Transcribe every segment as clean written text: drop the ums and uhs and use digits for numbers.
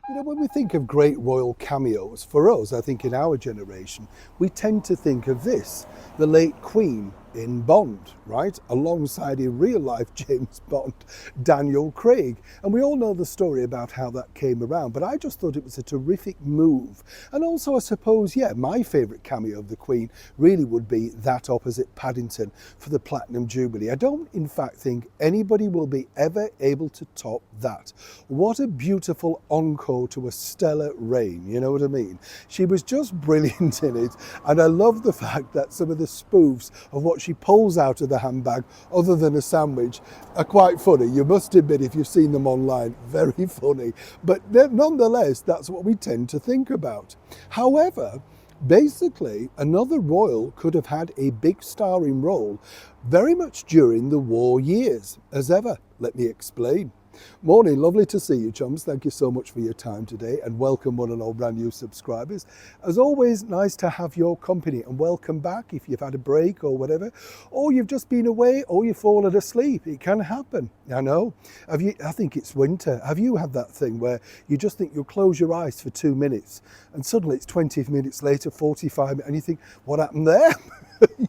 You know, when we think of great royal cameos, for us, I think in our generation, we tend to think of this, the late Queen in Bond, right? Alongside a real life James Bond, Daniel Craig. And we all know the story about how that came around, but I just thought it was a terrific move. And also, I suppose, yeah, my favourite cameo of the Queen really would be that opposite Paddington for the Platinum Jubilee. I don't, in fact, think anybody will be ever able to top that. What a beautiful encore to a stellar reign, you know what I mean? She was just brilliant in it, and I love the fact that some of the spoofs of what she pulls out of the handbag, other than a sandwich, are quite funny. You must admit, if you've seen them online, very funny. But nonetheless, that's what we tend to think about. However, basically, another royal could have had a big starring role very much during the war years. As ever, let me explain. Morning, lovely to see you, chums. Thank you so much for your time today, and welcome one and all brand new subscribers. As always, nice to have your company, and welcome back if you've had a break or whatever, or you've just been away, or you've fallen asleep. It can happen. I know. I think it's winter. Have you had that thing where you just think you'll close your eyes for 2 minutes and suddenly it's 20 minutes later, 45 minutes, and you think, what happened there?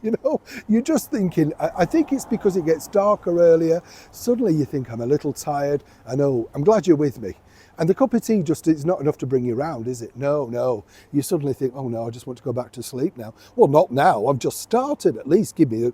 You know, you're just thinking, I think it's because it gets darker earlier. Suddenly you think, I'm a little tired. I know, I'm glad you're with me. And the cup of tea just is not enough to bring you round, is it? No. You suddenly think, oh no, I just want to go back to sleep now. Well, not now. I've just started. At least give me a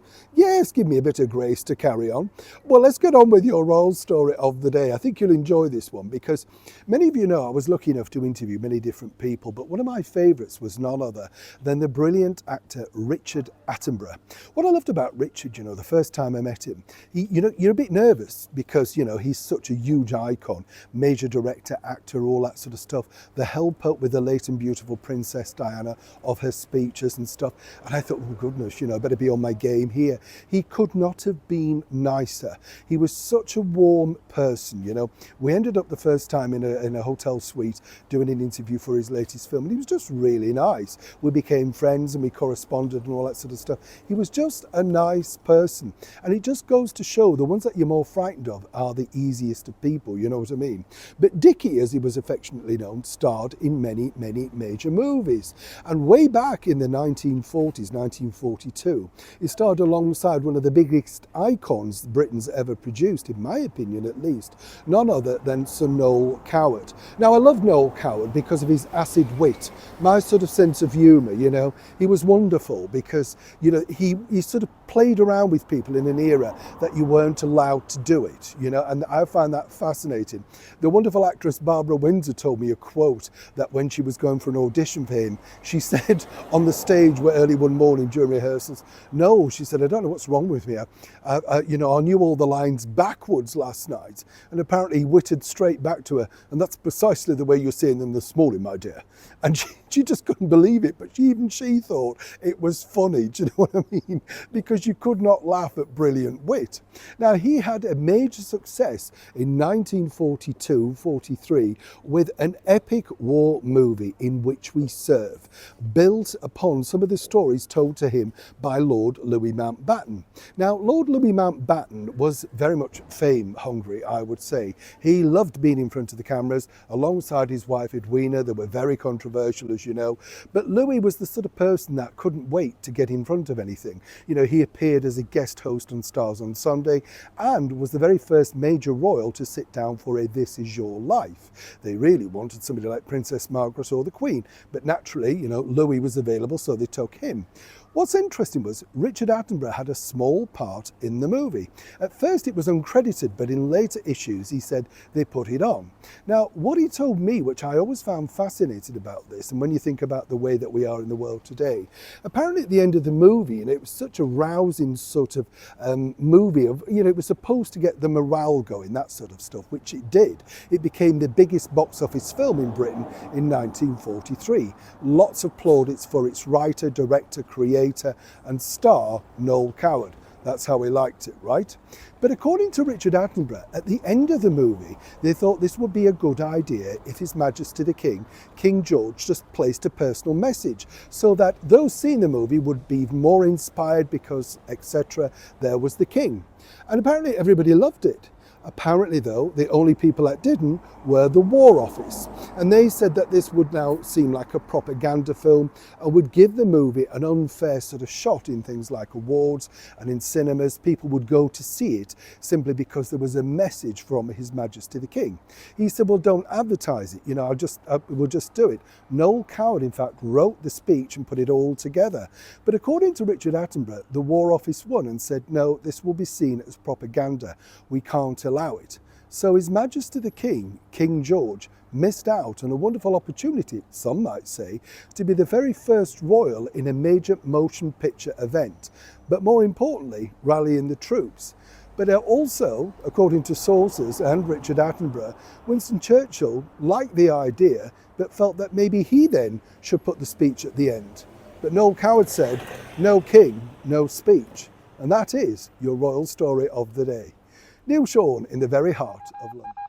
bit of grace to carry on. Well, let's get on with your royal story of the day. I think you'll enjoy this one because many of you know I was lucky enough to interview many different people, but one of my favourites was none other than the brilliant actor Richard Attenborough. What I loved about Richard, you know, the first time I met him, you're a bit nervous because, you know, he's such a huge icon, major director, actor, all that sort of stuff. The help out with the late and beautiful Princess Diana of her speeches and stuff. And I thought, oh goodness, you know, I better be on my game here. He could not have been nicer. He was such a warm person, you know. We ended up the first time in a hotel suite doing an interview for his latest film, and he was just really nice. We became friends and we corresponded and all that sort of stuff. He was just a nice person. And it just goes to show the ones that you're more frightened of are the easiest of people, you know what I mean? But Dickie, as he was affectionately known, starred in many major movies. And way back in the 1940s, 1942, he starred alongside one of the biggest icons Britain's ever produced, in my opinion at least, none other than Sir Noel Coward. Now, I love Noel Coward because of his acid wit, my sort of sense of humour, you know. He was wonderful because, you know, he sort of played around with people in an era that you weren't allowed to do it, you know, and I found that fascinating. The wonderful actress Barbara Windsor told me a quote that when she was going for an audition for him, she said on the stage early one morning during rehearsals, no, she said, I don't know what's wrong with me. You know, I knew all the lines backwards last night. And apparently he wittered straight back to her. And that's precisely the way you're seeing them this morning, my dear. And she just couldn't believe it. But even she thought it was funny. Do you know what I mean? Because you could not laugh at brilliant wit. Now, he had a major success in 1942-43 with an epic war movie, In Which We Serve, built upon some of the stories told to him by Lord Louis Mountbatten. Now, Lord Louis Mountbatten was very much fame hungry, I would say. He loved being in front of the cameras alongside his wife Edwina. They were very controversial, as you know, but Louis was the sort of person that couldn't wait to get in front of anything. You know, he appeared as a guest host on Stars on Sunday and was the very first major royal to sit down for a This Is Your Life. They really wanted somebody like Princess Margaret or the Queen, but naturally, you know, Louis was available, so they took him. What's interesting was Richard Attenborough had a small part in the movie. At first it was uncredited, but in later issues he said they put it on. Now, what he told me, which I always found fascinating about this, and when you think about the way that we are in the world today, apparently at the end of the movie, and it was such a rousing sort of movie of, you know, it was supposed to get the morale going, that sort of stuff, which it did. It became the biggest box office film in Britain in 1943. Lots of plaudits for its writer, director, creator and star Noel Coward. That's how he liked it, right? But according to Richard Attenborough, at the end of the movie, they thought this would be a good idea if His Majesty the King, King George, just placed a personal message so that those seeing the movie would be more inspired because, etc., there was the King. And apparently everybody loved it. Apparently, though, the only people that didn't were the War Office. And they said that this would now seem like a propaganda film and would give the movie an unfair sort of shot in things like awards and in cinemas. People would go to see it simply because there was a message from His Majesty the King. He said, well, don't advertise it. You know, we'll just do it. Noel Coward, in fact, wrote the speech and put it all together. But according to Richard Attenborough, the War Office won and said, no, this will be seen as propaganda. We can't allow it. So His Majesty the King, King George, missed out on a wonderful opportunity, some might say, to be the very first royal in a major motion picture event, but more importantly, rallying the troops. But also, according to sources and Richard Attenborough, Winston Churchill liked the idea, but felt that maybe he then should put the speech at the end. But Noel Coward said, no king, no speech. And that is your royal story of the day. Neil Sean in the very heart of London.